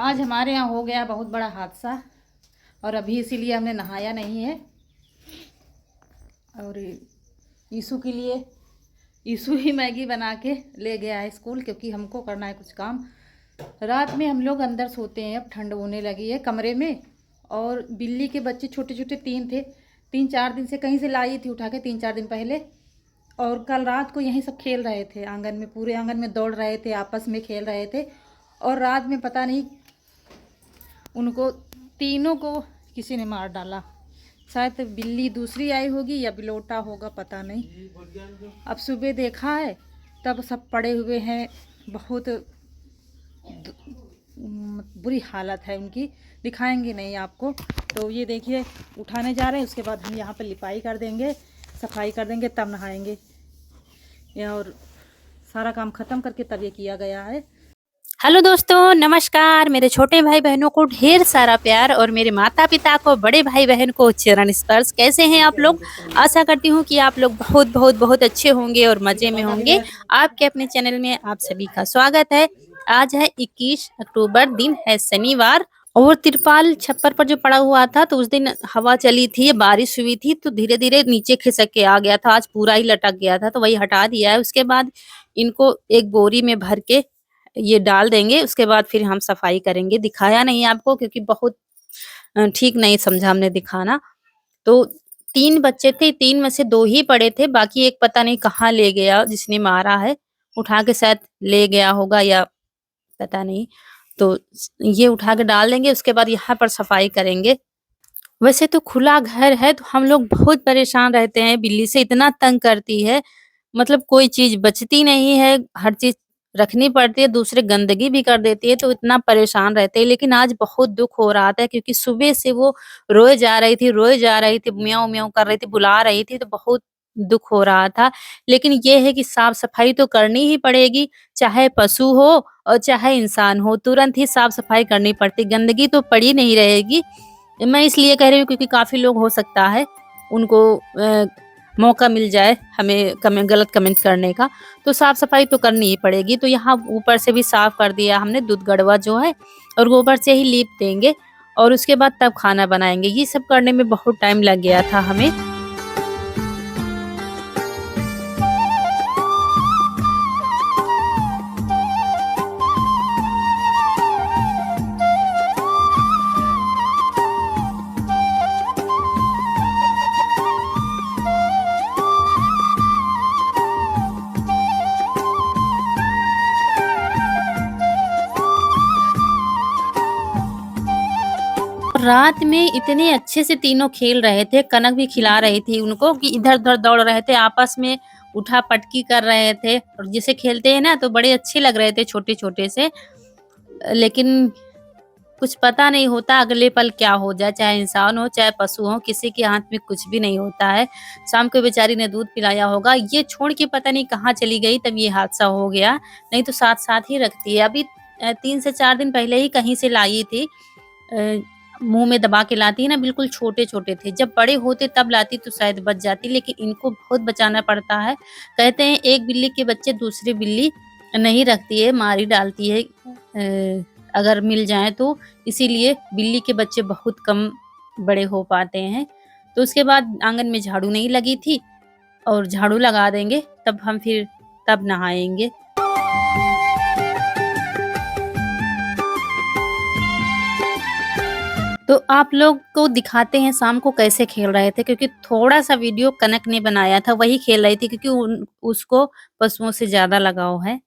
आज हमारे यहाँ हो गया बहुत बड़ा हादसा और अभी इसीलिए हमने नहाया नहीं है। और ईशु के लिए ईशु ही मैगी बना के ले गया है स्कूल, क्योंकि हमको करना है कुछ काम। रात में हम लोग अंदर सोते हैं, अब ठंड होने लगी है कमरे में। और बिल्ली के बच्चे छोटे छोटे 3 थे, 3-4 दिन से कहीं से लाई थी उठा के 3-4 दिन पहले। और कल रात को यहीं सब खेल रहे थे आंगन में, पूरे आंगन में दौड़ रहे थे, आपस में खेल रहे थे। और रात में पता नहीं उनको तीनों को किसी ने मार डाला। शायद बिल्ली दूसरी आई होगी या बिलोटा होगा, पता नहीं। अब सुबह देखा है तब सब पड़े हुए हैं, बहुत बुरी हालत है उनकी। दिखाएंगे नहीं आपको। तो ये देखिए उठाने जा रहे हैं, उसके बाद हम यहाँ पर लिपाई कर देंगे, सफाई कर देंगे, तब नहाएंगे। और सारा काम ख़त्म करके तब ये किया गया है। हेलो दोस्तों, नमस्कार। मेरे छोटे भाई बहनों को ढेर सारा प्यार और मेरे माता पिता को, बड़े भाई बहन को चरण स्पर्श। कैसे हैं आप लोग? आशा करती हूँ कि आप लोग बहुत बहुत बहुत अच्छे होंगे और मजे में होंगे। आपके अपने चैनल में आप सभी का स्वागत है। आज है 21 अक्टूबर, दिन है शनिवार। और तिरपाल छप्पर पर जो पड़ा हुआ था, तो उस दिन हवा चली थी, बारिश हुई थी, तो धीरे धीरे नीचे खिसक के आ गया था। आज पूरा ही लटक गया था, तो वही हटा दिया है। उसके बाद इनको एक बोरी में भर के ये डाल देंगे। उसके बाद फिर हम सफाई करेंगे। दिखाया नहीं आपको क्योंकि बहुत ठीक नहीं समझा हमने दिखाना। तो 3 बच्चे थे, 3 में से 2 ही पड़े थे, बाकी एक पता नहीं कहाँ ले गया जिसने मारा है। उठा के शायद ले गया होगा या पता नहीं। तो ये उठा के डाल देंगे, उसके बाद यहाँ पर सफाई करेंगे। वैसे तो खुला घर है, तो हम लोग बहुत परेशान रहते हैं। बिल्ली से इतना तंग करती है, मतलब कोई चीज़ बचती नहीं है, हर चीज़ रखनी पड़ती है, दूसरे गंदगी भी कर देती है, तो इतना परेशान रहते हैं। लेकिन आज बहुत दुःख हो रहा था क्योंकि सुबह से वो रोए जा रही थी, म्याऊँ-म्याऊँ कर रही थी, बुला रही थी, तो बहुत दुःख हो रहा था। लेकिन ये है कि साफ-सफाई तो करनी ही पड़ेगी, चाहे पशु हो और चाहे इंसान हो, तुरंत ही साफ-सफाई करनी पड़ती, गंदगी तो पड़ी नहीं रहेगी। मैं इसलिए कह रही हूँ क्योंकि काफ़ी लोग हो सकता है उनको मौका मिल जाए हमें गलत कमेंट करने का, तो साफ-सफाई तो करनी ही पड़ेगी। तो यहाँ ऊपर से भी साफ कर दिया हमने, दूध गड़वा जो है, और गोबर से ही लीप देंगे और उसके बाद तब खाना बनाएँगे। ये सब करने में बहुत टाइम लग गया था हमें। रात में इतने अच्छे से तीनों खेल रहे थे, कनक भी खिला रही थी उनको कि इधर-उधर दौड़ रहे थे, आपस में उठा-पटकी कर रहे थे। और जैसे खेलते हैं ना, तो बड़े अच्छे लग रहे थे छोटे-छोटे से। लेकिन कुछ पता नहीं होता अगले पल क्या हो जाए, चाहे इंसान हो, चाहे पशु हो, किसी के हाथ में कुछ भी नहीं होता है। शाम को बेचारी ने दूध पिलाया होगा, ये छोड़ के पता नहीं कहाँ चली गई, तब ये हादसा हो गया। नहीं तो साथ-साथ ही रखती है। अभी 3 से 4 दिन पहले ही कहीं से लाई थी। मुँह में दबा के लाती है ना, बिल्कुल छोटे-छोटे थे। जब बड़े होते तब लाती तो शायद बच जाती, लेकिन इनको बहुत बचाना पड़ता है। कहते हैं एक बिल्ली के बच्चे दूसरी बिल्ली नहीं रखती है, मार ही डालती है अगर मिल जाएँ तो। इसीलिए बिल्ली के बच्चे बहुत कम बड़े हो पाते हैं। तो उसके बाद आँगन में झाड़ू नहीं लगी थी और झाड़ू लगा देंगे, तब नहाएँगे। तो आप लोग को दिखाते हैं शाम को कैसे खेल रहे थे, क्योंकि थोड़ा-सा वीडियो कनक ने बनाया था, वही खेल रही थी क्योंकि उसको पशुओं से ज़्यादा लगाव है।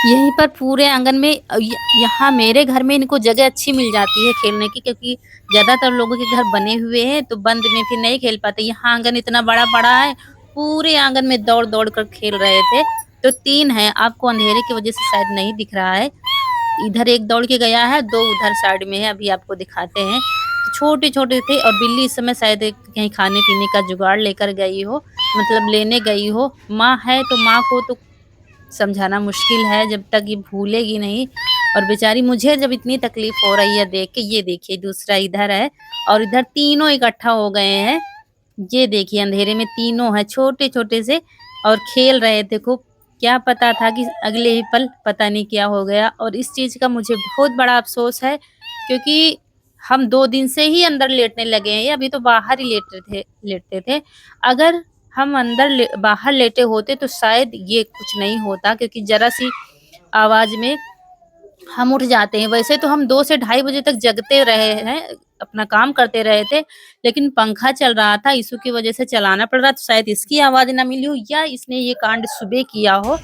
यहीं पर पूरे आंगन में यहाँ मेरे घर में इनको जगह अच्छी मिल जाती है खेलने की, क्योंकि ज़्यादातर लोगों के घर बने हुए हैं, तो बंद में फिर नहीं खेल पाते। यहाँ आंगन इतना बड़ा-बड़ा है, पूरे आंगन में दौड़-दौड़ कर खेल रहे थे। तो 3 हैं, आपको अंधेरे की वजह से शायद नहीं दिख रहा है। इधर एक दौड़ के गया है, 2 उधर साइड में है, अभी आपको दिखाते हैं। 3 हैं, छोटे छोटे थे और बिल्ली इस समय शायद कहीं खाने पीने का जुगाड़ लेकर गई हो, मतलब लेने गई हो। माँ है तो माँ को तो समझाना मुश्किल है जब तक ये भूलेगी नहीं। और बेचारी मुझे जब इतनी तकलीफ हो रही है देख के, ये देखिए दूसरा इधर है और इधर तीनों इकट्ठा हो गए हैं। ये देखिए अंधेरे में तीनों हैं छोटे-छोटे से और खेल रहे थे खूब। क्या पता था कि अगले ही पल पता नहीं क्या हो गया। और इस चीज़ का मुझे बहुत बड़ा अफ़सोस है क्योंकि हम 2 दिन से ही अंदर लेटने लगे हैं, अभी तो बाहर ही लेटते थे। अगर हम बाहर लेटे होते तो शायद ये कुछ नहीं होता क्योंकि ज़रा-सी आवाज़ में हम उठ जाते हैं। वैसे तो हम 2 से ढाई बजे तक जगते रहे हैं, अपना काम करते रहे थे, लेकिन पंखा चल रहा था, इशू की वज़ह से चलाना पड़ रहा, तो शायद इसकी आवाज़ ना मिली हो या इसने ये कांड सुबह किया हो।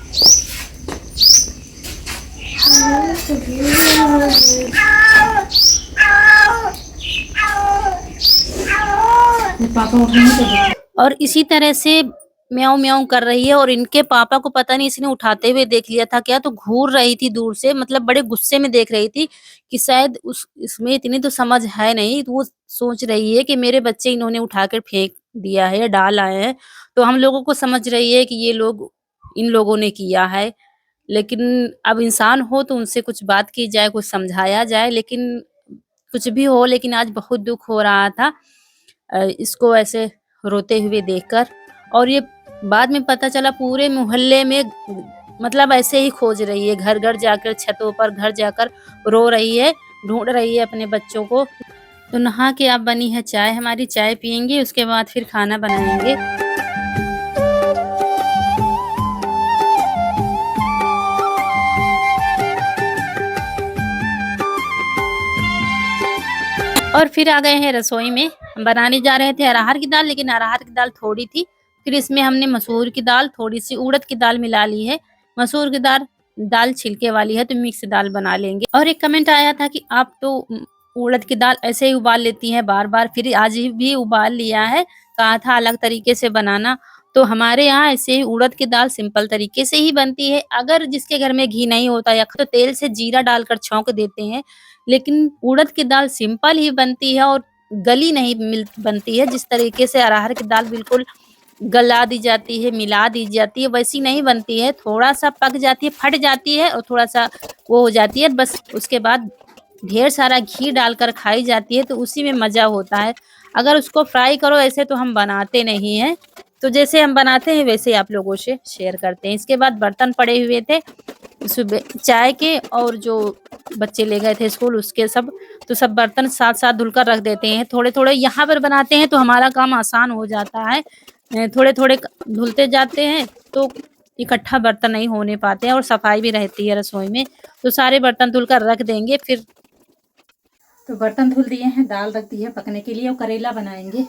और इसी तरह से म्याऊँ-म्याऊँ कर रही है और इनके पापा को पता नहीं इसने उठाते हुए देख लिया था क्या, तो घूर रही थी दूर से, मतलब बड़े गुस्से में देख रही थी कि शायद उस इसमें इतनी तो समझ है नहीं, तो वो सोच रही है कि मेरे बच्चे इन्होंने उठा कर फेंक दिया है या डाल आए हैं। तो हम लोगों को समझ रही है कि ये लोग इन लोगों ने किया है। लेकिन अब इंसान हो तो उनसे कुछ बात की जाए, कुछ समझाया जाए, लेकिन कुछ भी हो लेकिन आज बहुत दुःख हो रहा था इसको ऐसे रोते हुए देखकर। और ये बाद में पता चला पूरे मोहल्ले में मतलब ऐसे ही खोज रही है, घर-घर जाकर, छतों पर घर जाकर रो रही है, ढूँढ रही है अपने बच्चों को। तो नहा के अब बनी है चाय हमारी, चाय पिएँगे उसके बाद फिर खाना बनाएँगे। और फिर आ गए हैं रसोई में। हम बनाने जा रहे थे अरहर की दाल, लेकिन अरहर की दाल थोड़ी थी। फिर इसमें हमने मसूर की दाल, थोड़ी-सी उड़द की दाल मिला ली है। मसूर की दाल छिलके वाली है तो मिक्स दाल बना लेंगे। और एक कमेंट आया था कि आप तो उड़द की दाल ऐसे ही उबाल लेती हैं बार-बार, फिर आज भी उबाल लिया है। कहा था अलग तरीके से बनाना। तो हमारे यहाँ ऐसे ही उड़द की दाल सिंपल तरीके से ही बनती है। अगर जिसके घर में घी नहीं होता या तो तेल से जीरा डालकर छौंक देते हैं, लेकिन उड़द की दाल सिंपल ही बनती है और गली नहीं बनती है। जिस तरीके से अरहर की दाल बिल्कुल गला दी जाती है, मिला दी जाती है, वैसी नहीं बनती है। थोड़ा-सा पक जाती है, फट जाती है और थोड़ा-सा वो हो जाती है, बस उसके बाद ढेर सारा घी डालकर खाई जाती है, तो उसी में मज़ा होता है। अगर उसको फ्राई करो ऐसे तो हम बनाते नहीं हैं। तो जैसे हम बनाते हैं वैसे ही आप लोगों से शेयर करते हैं। इसके बाद बर्तन पड़े हुए थे, सुबह चाय के और जो बच्चे ले गए थे स्कूल उसके सब, तो सब बर्तन साथ-साथ धुलकर रख देते हैं। थोड़े-थोड़े यहाँ पर बनाते हैं तो हमारा काम आसान हो जाता है। थोड़े-थोड़े धुलते जाते हैं तो इकट्ठा बर्तन नहीं होने पाते हैं और सफाई भी रहती है रसोई में। तो सारे बर्तन धुलकर रख देंगे फिर। तो बर्तन धुल दिए हैं, दाल रख दी है पकने के लिए और करेला बनाएंगे।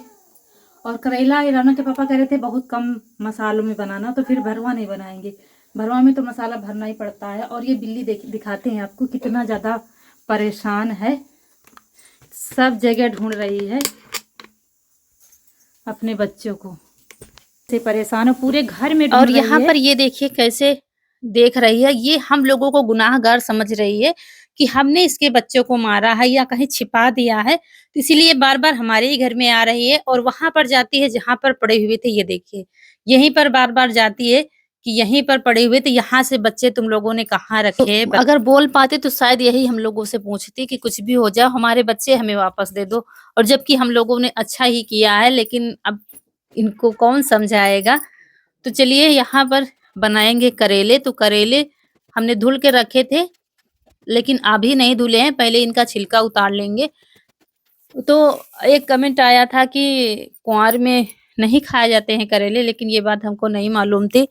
और करेला इराना के पापा कह रहे थे बहुत कम मसालों में बनाना, तो फिर भरवा नहीं बनाएंगे। भरवा में तो मसाला भरना ही पड़ता है। और ये बिल्ली दिखाते हैं आपको कितना ज़्यादा परेशान है, सब जगह ढूंढ रही है अपने बच्चों को, से परेशान है पूरे घर में ढूंढ और रही यहाँ है। पर ये देखिए कैसे देख रही है, ये हम लोगों को गुनाहगार समझ रही है कि हमने इसके बच्चों को मारा है या कहीं छिपा दिया है, तो इसीलिए बार-बार हमारे ही घर में आ रही है और वहाँ पर जाती है जहाँ पर पड़े हुए थे, ये देखिए। यहीं पर बार-बार जाती है कि यहीं पर पड़े हुए थे, यहाँ से बच्चे तुम लोगों ने कहाँ रखे? तो अगर बोल पाते तो शायद यही हम लोगों से पूछती कि कुछ भी हो जाए, हमारे बच्चे हमें वापस दे दो। और जबकि हम लोगों ने अच्छा ही किया है, लेकिन अब इनको कौन समझाएगा? तो चलिए यहाँ पर बनाएँगे करेले, तो करेले हमने धुल के रखे थे, लेकिन अभी नहीं धुले हैं, पहले इनका छिलका उतार लेंगे। तो एक कमेंट आया था कि कुँवार में नहीं खाए जाते हैं करेले, लेकिन ये बात हमको नहीं मालूम थी।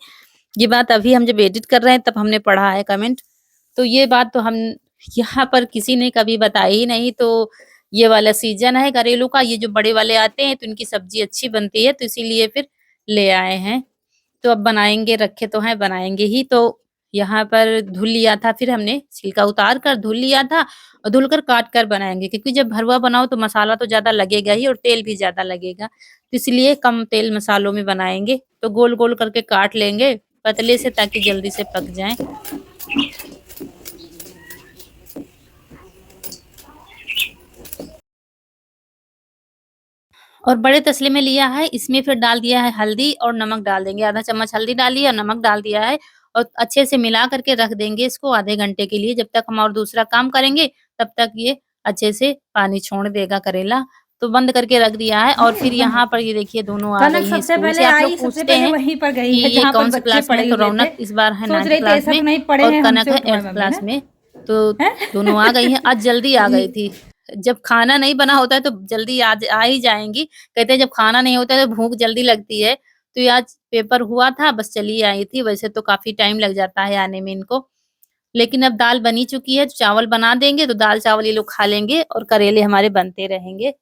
ये बात अभी हम जब एडिट कर रहे हैं तब हमने पढ़ा है कमेंट। तो ये बात तो हम यहाँ पर किसी ने कभी बताई ही नहीं। तो ये वाला सीज़न है करेलों का, ये जो बड़े वाले आते हैं तो इनकी सब्ज़ी अच्छी बनती है, तो इसीलिए फिर ले आए हैं। तो अब बनाएँगे, रखे तो हैं, बनाएँगे ही। तो यहाँ पर धुल लिया था, फिर हमने छिलका उतार कर धुल लिया था और धुलकर काट कर बनाएँगे, क्योंकि जब भरवा बनाओ तो मसाला तो ज़्यादा लगेगा ही और तेल भी ज़्यादा लगेगा। तो इसलिए कम तेल मसालों में बनाएँगे। तो गोल-गोल करके काट लेंगे पतले से, ताकि जल्दी से पक जाएँ। और बड़े तसले में लिया है, इसमें फिर डाल दिया है हल्दी और नमक डाल देंगे। आधा चम्मच हल्दी डाली और नमक डाल दिया है और अच्छे से मिला करके रख देंगे इसको आधे घंटे के लिए। जब तक हम और दूसरा काम करेंगे, तब तक ये अच्छे से पानी छोड़ देगा करेला। तो बंद करके रख दिया है और फिर यहाँ पर ये देखिए दोनों आ कनक गई हैं सबसे स्कूल से। पहले आप लोग आई, सबसे पूछते पहले हैं वहीं पर गई कि है ये जहाँ पर कौन सी बच्चे क्लास में है, पड़े तो हुए थे। रौनक इस बार है सोच 9th रही थी क्लास ऐसा में तो नहीं पढ़े और हैं, कनक हमसे है उठवाए 8th मम्मी क्लास ने। में। तो दोनों आ गई हैं। आज जल्दी आ गई थी। जब खाना नहीं बना होता है तो जल्दी आ ही जाएँगी। कहते हैं जब खाना नहीं होता है तो भूख जल्दी लगती है। तो ये आज पेपर हुआ था, बस चली आई थी। वैसे तो काफ़ी टाइम लग जाता है आने में इनको। लेकिन अब दाल बनी चुकी है, तो चावल बना देंगे तो दाल-चावल ये लोग खा लेंगे और करेले हमारे बनते रहेंगे।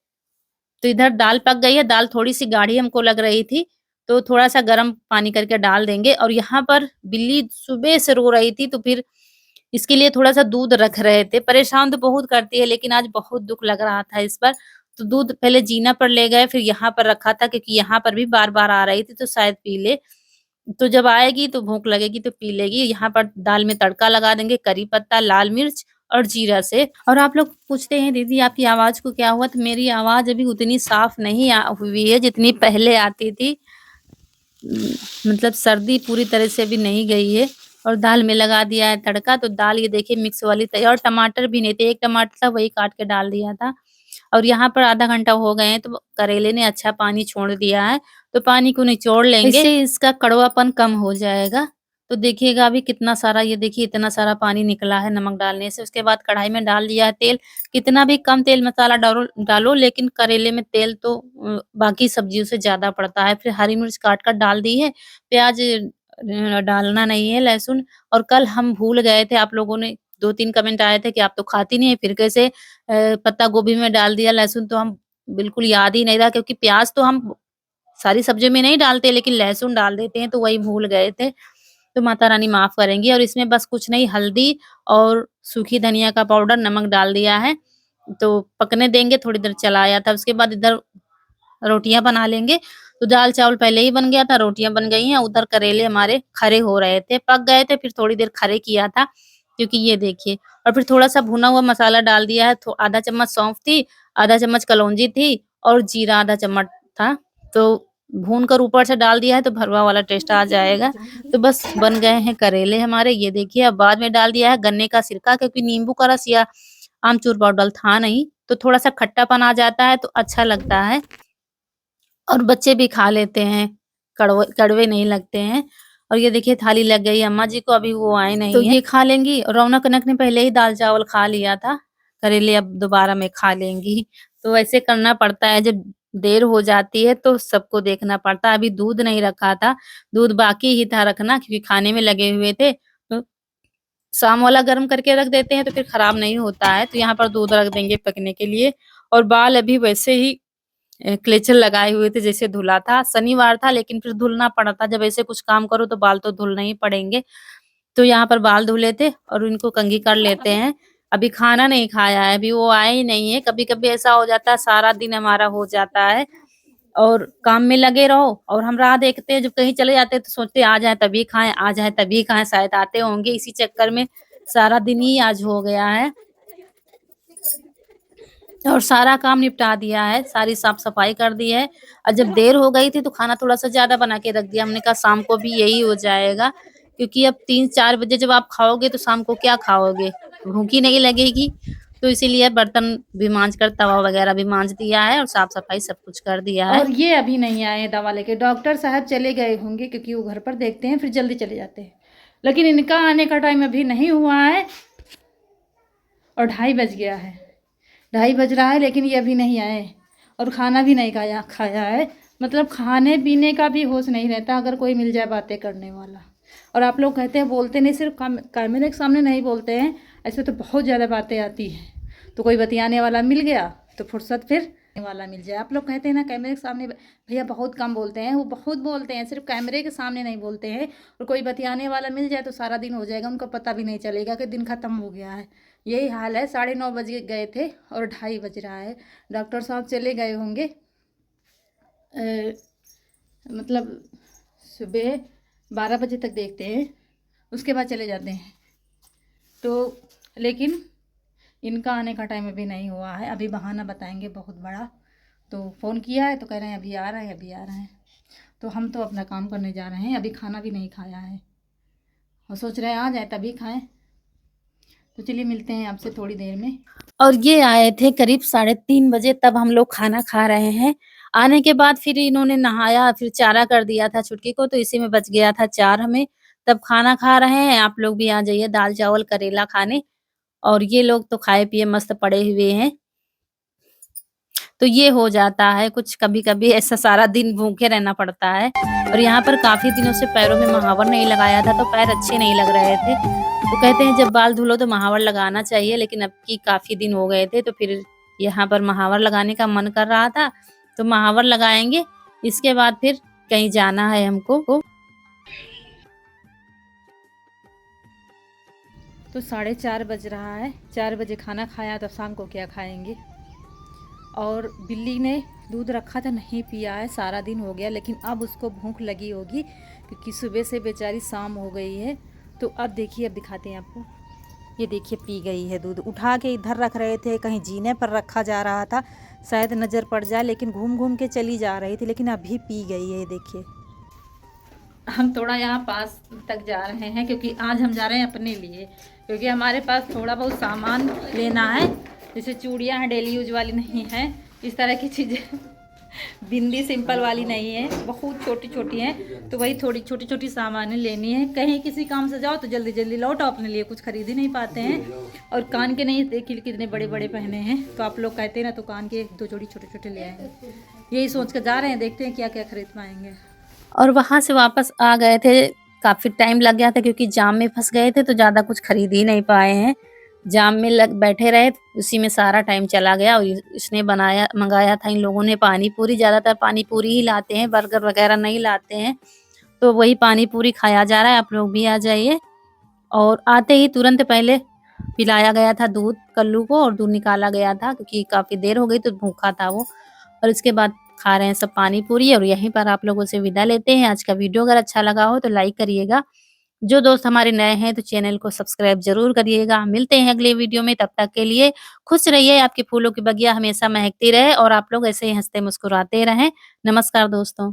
तो इधर दाल पक गई है, दाल थोड़ी-सी गाढ़ी हमको लग रही थी, तो थोड़ा-सा गर्म पानी करके डाल देंगे और यहाँ पर बिल्ली सुबह से रो रही थी, तो फिर इसके लिए थोड़ा-सा दूध रख रहे थे। परेशान तो बहुत करती है, लेकिन आज बहुत दुःख लग रहा था इस पर, तो दूध पहले जीना पर ले गए, फिर यहाँ पर रखा था क्योंकि यहाँ पर भी बार-बार आ रही थी, तो शायद पी ले। तो जब आएगी तो भूख लगेगी तो पी लेगी। यहाँ पर दाल में तड़का लगा देंगे, करी पत्ता, लाल मिर्च और जीरा से। और आप लोग पूछते हैं दीदी आपकी आवाज़ को क्या हुआ? तो मेरी आवाज़ अभी उतनी साफ नहीं हुई है जितनी पहले आती थी। मतलब सर्दी पूरी तरह से अभी नहीं गई है और दाल में लगा दिया है तड़का, तो दाल ये देखिए मिक्स वाली तैयार। और टमाटर भी नहीं थे, 1 टमाटर था वही काट के डाल दिया था। और यहाँ पर आधा घंटा हो गए हैं तो करेले ने अच्छा पानी छोड़ दिया है, तो पानी को निचोड़ लेंगे, इससे इसका कड़वापन कम हो जाएगा। तो देखिएगा अभी कितना सारा, ये देखिए इतना सारा पानी निकला है नमक डालने से। उसके बाद कढ़ाई में डाल दिया है तेल। कितना भी कम तेल मसाला डालो डालो लेकिन करेले में तेल तो बाकी सब्जियों से ज़्यादा पड़ता है। फिर हरी मिर्च काट कर डाल दी है, प्याज़ डालना नहीं है, लहसुन। और कल हम भूल गए थे, आप लोगों ने 2-3 कमेंट आए थे कि आप तो खाती नहीं है, फिर कैसे पत्ता गोभी में डाल दिया लहसुन। तो हम बिल्कुल याद ही नहीं रहा क्योंकि प्याज़ तो हम सारी सब्जियों में नहीं डालते लेकिन लहसुन डाल देते हैं, तो वही भूल गए थे। तो माता रानी माफ़ करेंगी। और इसमें बस कुछ नहीं, हल्दी और सूखी धनिया का पाउडर, नमक डाल दिया है, तो पकने देंगे, थोड़ी देर चलाया था। उसके बाद इधर रोटियाँ बना लेंगे। तो दाल-चावल पहले ही बन गया था, रोटियाँ बन गई हैं, उधर करेले हमारे खरे हो रहे थे, पक गए थे, फिर थोड़ी देर खरे किया था, क्योंकि ये देखिए। और फिर थोड़ा-सा भुना हुआ मसाला डाल दिया है, आधा चम्मच सौंफ थी, आधा चम्मच कलौंजी थी और जीरा आधा चम्मच था, तो भून कर ऊपर से डाल दिया है, तो भरवा वाला टेस्ट आ जाएगा। तो बस बन गए हैं करेले हमारे, ये देखिए। अब बाद में डाल दिया है गन्ने का सिरका, क्योंकि नींबू का रस या आमचूर पाउडर था नहीं, तो थोड़ा-सा खट्टापन आ जाता है, तो अच्छा लगता है। और बच्चे भी खा लेते हैं, कड़वे कड़वे नहीं लगते हैं। और ये देखिए थाली लग गई अम्मा जी को, अभी वो आए नहीं तो हैं। ये खा लेंगी। रौनक-अनक ने पहले ही दाल-चावल खा लिया था, करेले अब दोबारा में खा लेंगी। तो ऐसे करना पड़ता है, जब देर हो जाती है तो सबको देखना पड़ता है। अभी दूध नहीं रखा था, दूध बाकी ही था रखना क्योंकि खाने में लगे हुए थे। तो शाम वाला गरम करके रख देते हैं तो फिर खराब नहीं होता है, तो यहाँ पर दूध रख देंगे पकने के लिए। और बाल अभी वैसे ही क्लेचर लगाए हुए थे जैसे धुला था। शनिवार था लेकिन फिर धुलना पड़ा था, जब ऐसे कुछ काम करो तो बाल तो धुलने ही पड़ेंगे। तो यहाँ पर बाल धुले थे और इनको कंघी कर लेते हैं। अभी खाना नहीं खाया है, अभी वो आए ही नहीं है। कभी-कभी ऐसा हो जाता है सारा दिन हमारा हो जाता है और काम में लगे रहो और हम राह देखते हैं, जब कहीं चले जाते हैं तो सोचते हैं आ जाएँ तभी खाएँ, आ जाएँ तभी खाएँ, शायद आते होंगे। इसी चक्कर में सारा दिन ही आज हो गया है। और सारा काम निपटा दिया है, सारी साफ-सफाई कर दी है। और जब देर हो गई थी तो खाना थोड़ा-सा ज़्यादा बना के रख दिया। हमने कहा शाम को भी यही हो जाएगा, क्योंकि अब 3-4 बजे जब आप खाओगे तो शाम को क्या खाओगे? भूख ही नहीं लगेगी। तो इसीलिए बर्तन भी माँज कर, तवा वगैरह भी माँज दिया है और साफ-सफाई सब कुछ कर दिया है। और ये अभी नहीं आए हैं दवा लेके, डॉक्टर साहब चले गए होंगे क्योंकि वो घर पर देखते हैं फिर जल्दी चले जाते हैं। लेकिन इनका आने का टाइम अभी नहीं हुआ है और 2:30 बज गया है। 2:30 बज रहा है लेकिन ये अभी नहीं आए और खाना भी नहीं खाया है। मतलब खाने पीने का भी होश नहीं रहता अगर कोई मिल जाए बातें करने वाला। और आप लोग कहते हैं बोलते नहीं, सिर्फ कैमरे के सामने नहीं बोलते हैं, ऐसे तो बहुत ज़्यादा बातें आती हैं। तो कोई बतियाने वाला मिल गया तो फुर्सत फिर वाला मिल जाए। आप लोग कहते हैं ना कैमरे के सामने भैया बहुत कम बोलते हैं, वो बहुत बोलते हैं, सिर्फ कैमरे के सामने नहीं बोलते हैं। और कोई बतियाने वाला मिल जाए तो सारा दिन हो जाएगा, उनको पता भी नहीं चलेगा कि दिन ख़त्म हो गया है। यही हाल है। 9:30 बजे गए थे और 2:30 बज रहा है। डॉक्टर साहब चले गए होंगे मतलब सुबह 12 बजे तक देखते हैं, उसके बाद चले जाते हैं। तो लेकिन इनका आने का टाइम अभी नहीं हुआ है, अभी बहाना बताएंगे बहुत बड़ा। तो फ़ोन किया है तो कह रहे हैं अभी आ रहे हैं, अभी आ रहे हैं। तो हम तो अपना काम करने जा रहे हैं, अभी खाना भी नहीं खाया है और सोच रहे हैं आ जाए तभी खाएं। तो चलिए मिलते हैं आपसे थोड़ी देर में। और ये आए थे करीब 3:30 बजे, तब हम लोग खाना खा रहे हैं। आने के बाद फिर इन्होंने नहाया, फिर चारा कर दिया था छुटकी को, तो इसी में बच गया था 4 हमें। तब खाना खा रहे हैं, आप लोग भी आ जाइए दाल चावल करेला खाने। और ये लोग तो खाए पिए मस्त पड़े हुए हैं। तो ये हो जाता है कुछ, कभी-कभी ऐसा सारा दिन भूखे रहना पड़ता है। और यहाँ पर काफ़ी दिनों से पैरों में महावर नहीं लगाया था, तो पैर अच्छे नहीं लग रहे थे। तो कहते हैं जब बाल धुलो तो महावर लगाना चाहिए, लेकिन अब की काफ़ी दिन हो गए थे, तो फिर यहाँ पर महावर लगाने का मन कर रहा था, तो महावर लगाएँगे। इसके बाद फिर कहीं जाना है हमको। तो 4:30 बज रहा है, 4 बजे खाना खाया तो शाम को क्या खाएंगे। और बिल्ली ने दूध रखा था, नहीं पिया है, सारा दिन हो गया, लेकिन अब उसको भूख लगी होगी क्योंकि सुबह से बेचारी शाम हो गई है। तो अब देखिए, अब दिखाते हैं आपको। ये देखिए पी गई है दूध। उठा के इधर रख रहे थे, कहीं जीने पर रखा जा रहा था, शायद नज़र पड़ जाए, लेकिन घूम घूम के चली जा रही थी, लेकिन अभी पी गई है। देखिए हम थोड़ा यहाँ पास तक जा रहे हैं क्योंकि आज हम जा रहे हैं अपने लिए, क्योंकि हमारे पास थोड़ा बहुत सामान लेना है। जैसे चूड़ियाँ हैं, डेली यूज वाली नहीं हैं, इस तरह की चीज़ें बिंदी सिंपल वाली नहीं है, बहुत छोटी छोटी हैं। तो वही थोड़ी छोटी छोटी सामानें लेनी है। कहीं किसी काम से जाओ तो जल्दी जल्दी लौटो, अपने लिए कुछ खरीद ही नहीं पाते हैं। और कान के नहीं, देखिए कितने बड़े बड़े पहने हैं, तो आप लोग कहते हैं ना, तो कान के 1-2 जोड़ी छोटे छोटे ले आएंगे। यही सोच कर जा रहे हैं, देखते हैं क्या क्या खरीद पाएंगे। और वहाँ से वापस आ गए थे, काफ़ी टाइम लग गया था क्योंकि जाम में फँस गए थे, तो ज़्यादा कुछ खरीद ही नहीं पाए हैं। जाम में लग बैठे रहे, उसी में सारा टाइम चला गया। और इसने मंगाया था इन लोगों ने पानी पूरी, ज़्यादातर पानी पूरी ही लाते हैं, बर्गर वगैरह नहीं लाते हैं। तो वही पानी पूरी खाया जा रहा है, आप लोग भी आ जाइए। और आते ही तुरंत पहले पिलाया गया था दूध कल्लू को, और दूध निकाला गया था क्योंकि काफ़ी देर हो गई तो भूखा था वो। और इसके बाद खा रहे हैं सब पानी पूरी, और यहीं पर आप लोगों से विदा लेते हैं। आज का वीडियो अगर अच्छा लगा हो तो लाइक करिएगा। जो दोस्त हमारे नए हैं तो चैनल को सब्सक्राइब ज़रूर करिएगा। मिलते हैं अगले वीडियो में, तब तक के लिए खुश रहिए, आपके फूलों की बगिया हमेशा महकती रहे और आप लोग ऐसे ही हँसते मुस्कुराते रहें। नमस्कार दोस्तों।